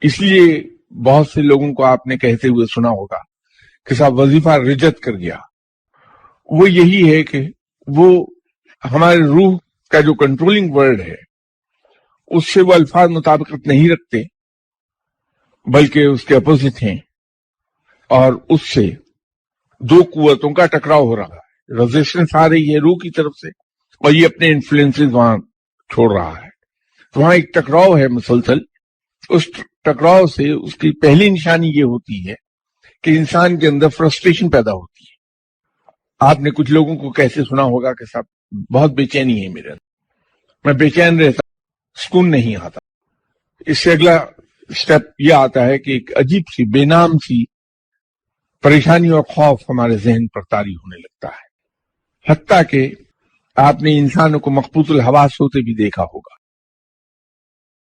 इसलिए बहुत से लोगों को आपने कहते हुए सुना होगा कि साहब वजीफा रिजत कर गया। वो यही है कि वो हमारे रूह का जो कंट्रोलिंग वर्ड है उससे वो अल्फाज मुताबिकत नहीं रखते, बल्कि उसके अपोजिट हैं, और उससे दो कुव्वतों का टकराव हो रहा है। रेजिस्टेंस आ रही है रूह की तरफ से और ये अपने इन्फ्लुएंसेस वहां छोड़ रहा है, तो वहां एक टकराव है मुसलसल। उस टकराव से उसकी पहली निशानी ये होती है कि इंसान के अंदर फ्रस्ट्रेशन पैदा होती है। आपने कुछ लोगों को कैसे सुना होगा कि साहब बहुत बेचैनी है मेरे अंदर, मैं बेचैन रहता, सुकून नहीं आता। इससे अगला स्टेप यह आता है कि एक अजीब सी बेनाम सी परेशानी और खौफ हमारे जहन पर तारी होने लगता है। हत्ता कि आपने इंसानों को मकबूतुल हवास होते भी देखा होगा।